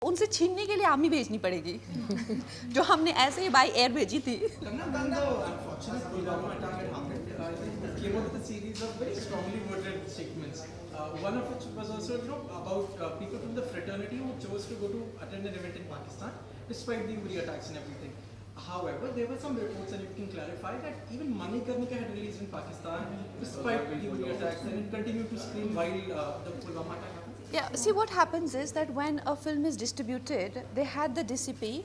उनसे छीनने के लिए आर्मी भेजनी पड़ेगी जो हमने ऐसे ही बाय एयर भेजी थी। One of which was also about people from the fraternity who chose to go to attend an event in Pakistan despite the Uri attacks and everything. However, there were some reports, and you can clarify, that even Manikarnika had released in Pakistan despite the Uri attacks, and it continued to screen while the Pulwama attack happened. Yeah, see what happens is that when a film is distributed, they had the DCP,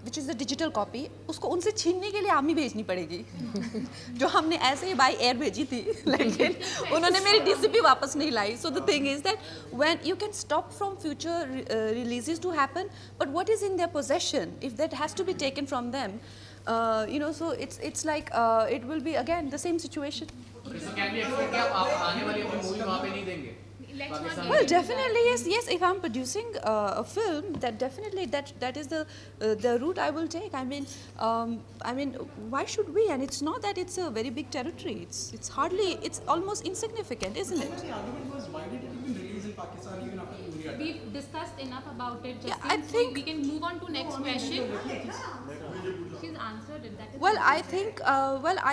which is the digital copy, उसको उनसे छीनने के लिए army भेजनी पड़ेगी जो हमने ऐसे ही बाय एयर भेजी थी, लेकिन उन्होंने मेरी DCP वापस नहीं लाई. So the thing is that when you can stop from future releases to happen, but what is in their possession, if that has to be taken from them, so it's like it will be again the same situation. So can we expect कि आप आने वाली अपनी movie वहाँ पे नहीं देंगे? Well, definitely yes. If I'm producing a film, that definitely that is the route I will take. I mean, why should we? And it's not that it's a very big territory. It's almost insignificant, isn't it? The argument was, why did it even release in Pakistan even after the Uri attack? We've discussed enough about it. Yeah, I think we can move on to next question. She's answered it. That is well, I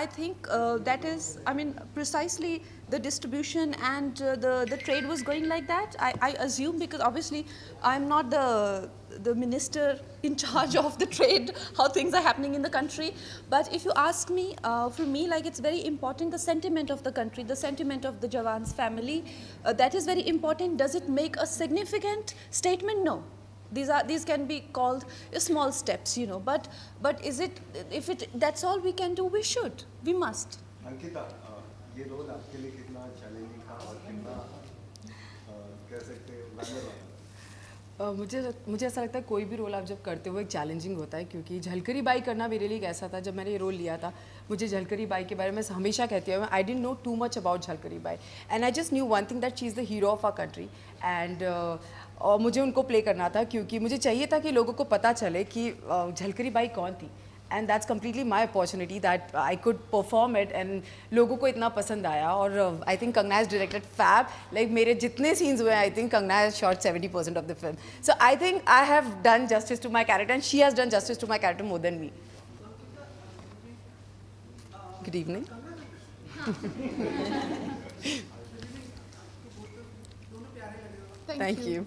think that is, I mean, precisely the distribution and the trade was going like that. I assume, because obviously I'm not the minister in charge of the trade, how things are happening in the country. But if you ask me, for me, like, it's very important, the sentiment of the country, the sentiment of the Jawan's family, that is very important. Does it make a significant statement? No. These can be called small steps, but is it, that's all we can do, we must. Ankita, ये role आपके लिए कितना challenging था और कितना कह सकते हैं मुझे ऐसा लगता है कोई भी रोल आप जब करते हो एक चैलेंजिंग होता है, क्योंकि झलकरी बाई करना मेरे लिए ऐसा था. जब मैंने ये रोल लिया था, मुझे झलकरी बाई के बारे में हमेशा कहती हूँ, I didn't know too much about Jhalkari Bai, and I just knew one thing, that she is the hero of our country. And और मुझे उनको प्ले करना था, क्योंकि मुझे चाहिए था कि लोगों को पता चले कि झलकरी बाई कौन थी. And that's completely my opportunity that I could perform it, and लोगों को इतना पसंद आया. और I think Kangana is directed fab. Like मेरे जितने सीन्स हुए, I think Kangana has shot 70% of the film. So I think I have done justice to my character, and she has done justice to my character more than me. Good evening. Thank you.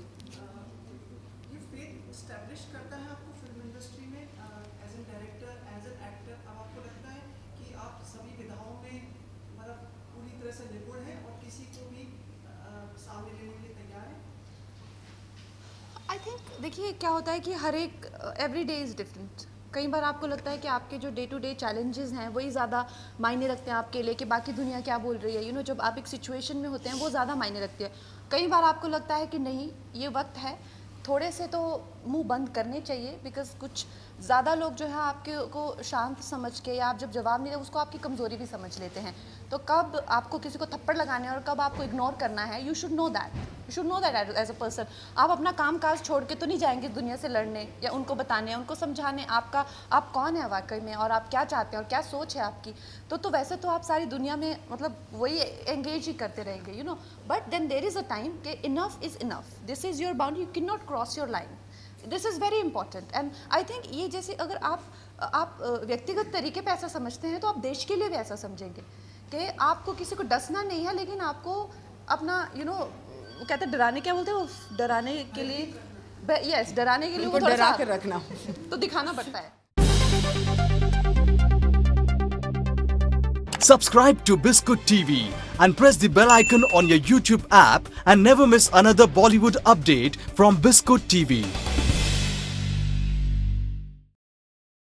I think, देखिए क्या होता है कि हर एक every day is different. कई बार आपको लगता है कि आपके जो डे टू डे चैलेंजेस हैं वही ज़्यादा मायने रखते हैं आपके लिए, कि बाकी दुनिया क्या बोल रही है. जब आप एक सिचुएशन में होते हैं वो ज़्यादा मायने रखती है. कई बार आपको लगता है कि नहीं, ये वक्त है थोड़े से तो मुंह बंद करने चाहिए, बिकॉज कुछ ज़्यादा लोग जो है आपके को शांत समझ के, या आप जब जवाब नहीं दे उसको आपकी कमज़ोरी भी समझ लेते हैं. तो कब आपको किसी को थप्पड़ लगाना है और कब आपको इग्नोर करना है, you should know that as a person. आप अपना काम काज छोड़ के तो नहीं जाएंगे दुनिया से लड़ने या उनको बताने, उनको समझाने आप कौन है वाकई में, और आप क्या चाहते हैं और क्या सोच है आपकी. तो वैसे तो आप सारी दुनिया में मतलब वही एंगेज ही करते रहेंगे, but then there is a time कि enough is enough. This is your boundary, you can not cross your line. This is very important. And I think ये जैसे अगर आप व्यक्तिगत तरीके पे ऐसा समझते हैं, तो आप देश के लिए भी ऐसा समझेंगे कि आपको किसी को डसना नहीं है, लेकिन आपको अपना वो कहते हैं डराने, क्या बोलते हैं वो, डराने के लिए, यस, डराने के लिए वो डरा कर रखना तो दिखाना पड़ता है. Subscribe to Biscuit TV and press the bell icon on your YouTube app and never miss another Bollywood update from Biscuit TV.